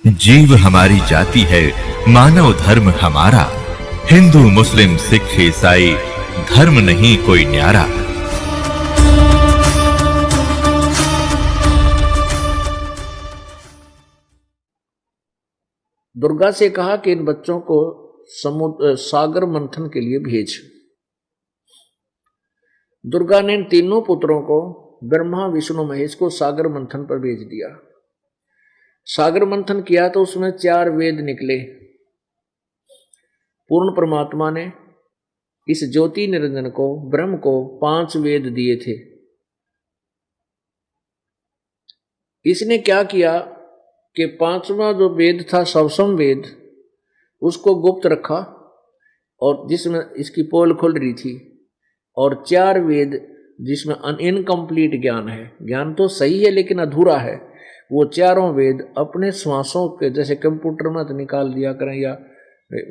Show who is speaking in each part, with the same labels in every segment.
Speaker 1: जीव हमारी जाति है, मानव धर्म हमारा। हिंदू मुस्लिम सिख ईसाई धर्म नहीं कोई न्यारा।
Speaker 2: दुर्गा से कहा कि इन बच्चों को सागर मंथन के लिए भेज। दुर्गा ने इन तीनों पुत्रों को, ब्रह्मा विष्णु महेश को, सागर मंथन पर भेज दिया। सागर मंथन किया तो उसमें 4 वेद निकले। पूर्ण परमात्मा ने इस ज्योति निरंजन को, ब्रह्म को 5 वेद दिए थे। इसने क्या किया कि 5वां जो वेद था, सवसम वेद, उसको गुप्त रखा और जिसमें इसकी पोल खुल रही थी, और 4 वेद जिसमें इनकम्प्लीट ज्ञान है, ज्ञान तो सही है लेकिन अधूरा है, वो चारों वेद अपने श्वासों के, जैसे कंप्यूटर में तो निकाल दिया करें या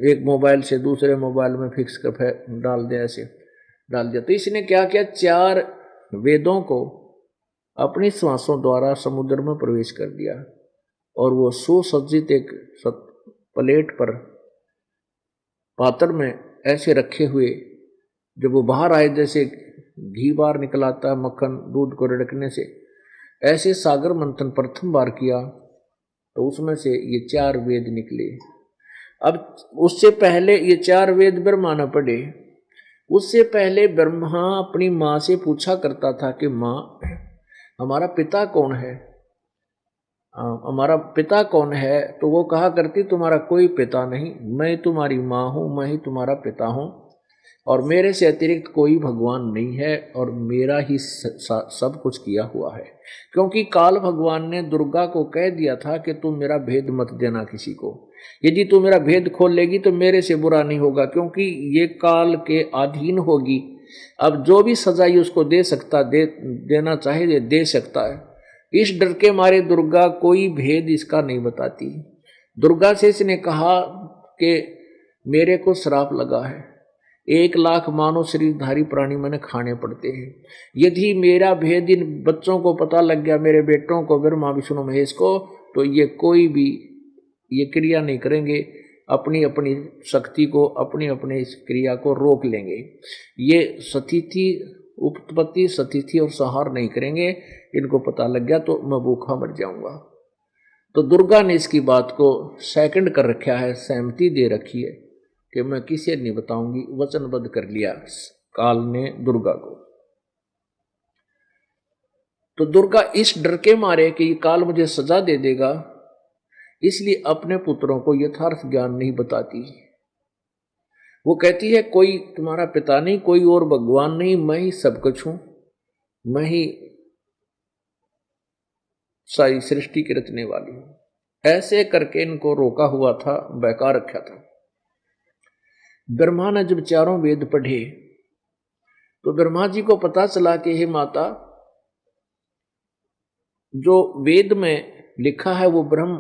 Speaker 2: एक मोबाइल से दूसरे मोबाइल में फिक्स कर डाल दिया, ऐसे डाल दिया। तो इसने क्या किया, 4 वेदों को अपनी श्वासों द्वारा समुद्र में प्रवेश कर दिया और वो सुसज्जित एक प्लेट पर, पात्र में ऐसे रखे हुए, जब वो बाहर आए जैसे घी बाहर निकलाता है मक्खन दूध को रिड़कने से, ऐसे सागर मंथन प्रथम बार किया तो उसमें से ये 4 वेद निकले। अब उससे पहले ये 4 वेद ब्रह्मा न पढ़े, उससे पहले ब्रह्मा अपनी माँ से पूछा करता था कि माँ, हमारा पिता कौन है, हमारा पिता कौन है? तो वो कहा करती, तुम्हारा कोई पिता नहीं, मैं तुम्हारी माँ हूँ, मैं ही तुम्हारा पिता हूँ और मेरे से अतिरिक्त कोई भगवान नहीं है और मेरा ही सब कुछ किया हुआ है। क्योंकि काल भगवान ने दुर्गा को कह दिया था कि तुम मेरा भेद मत देना किसी को, यदि तू मेरा भेद खोल लेगी तो मेरे से बुरा नहीं होगा, क्योंकि ये काल के अधीन होगी। अब जो भी सजाई उसको दे सकता, देना चाहे दे सकता है। इस डर के मारे दुर्गा कोई भेद इसका नहीं बताती। दुर्गा से इसने कहा कि मेरे को श्राप लगा है, 1 लाख मानव शरीरधारी प्राणी मैंने खाने पड़ते हैं। यदि मेरा भेद इन बच्चों को पता लग गया, मेरे बेटों को, ब्रह्मा विष्णु महेश को, तो ये कोई भी ये क्रिया नहीं करेंगे, अपनी अपनी शक्ति को, अपनी अपनी इस क्रिया को रोक लेंगे। ये सतिथि, उत्पत्ति, सतिथि और संहार नहीं करेंगे। इनको पता लग गया तो मैं भूखा मर जाऊंगा। तो दुर्गा ने इसकी बात को सेकंड कर रखा है, सहमति दे रखी है कि मैं किसी नहीं बताऊंगी, वचनबद्ध कर लिया काल ने दुर्गा को। तो दुर्गा इस डर के मारे कि काल मुझे सजा दे देगा, इसलिए अपने पुत्रों को यथार्थ ज्ञान नहीं बताती। वो कहती है कोई तुम्हारा पिता नहीं, कोई और भगवान नहीं, मैं ही सब कुछ हूं, मैं ही सारी सृष्टि की रचने वाली हूं। ऐसे करके इनको रोका हुआ था, बहका रखा था। ब्रह्मा ने जब 4 वेद पढ़े तो ब्रह्मा जी को पता चला कि हे माता, जो वेद में लिखा है वो ब्रह्म,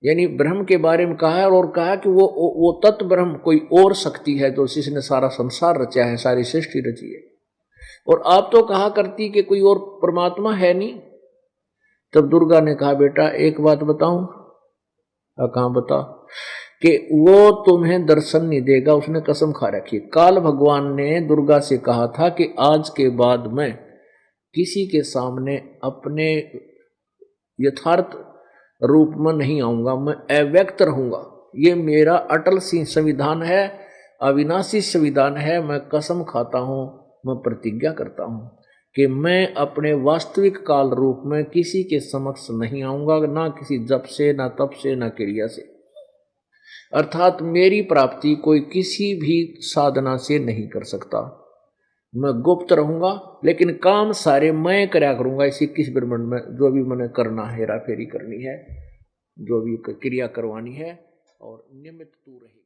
Speaker 2: यानी ब्रह्म के बारे में कहा है, और कहा कि वो तत्व ब्रह्म कोई और शक्ति है जो जिसने सारा संसार रचा है, सारी सृष्टि रची है। और आप तो कहा करती कि कोई और परमात्मा है नहीं। तब दुर्गा ने कहा, बेटा एक बात बताऊं? कहां बता? कि वो तुम्हें दर्शन नहीं देगा, उसने कसम खा रखी। काल भगवान ने दुर्गा से कहा था कि आज के बाद मैं किसी के सामने अपने यथार्थ रूप में नहीं आऊंगा, मैं अव्यक्त रहूंगा। ये मेरा अटल संविधान है, अविनाशी संविधान है। मैं कसम खाता हूं, मैं प्रतिज्ञा करता हूं कि मैं अपने वास्तविक काल रूप में किसी के समक्ष नहीं आऊंगा, ना किसी जप से, ना तप से, ना क्रिया से। अर्थात मेरी प्राप्ति कोई किसी भी साधना से नहीं कर सकता। मैं गुप्त रहूंगा, लेकिन काम सारे मैं करया करूंगा इस 21 ब्रह्मांड में। जो भी मैंने करना है, हेरा फेरी करनी है, जो भी क्रिया करवानी है, और निमित्त तू रहेगी।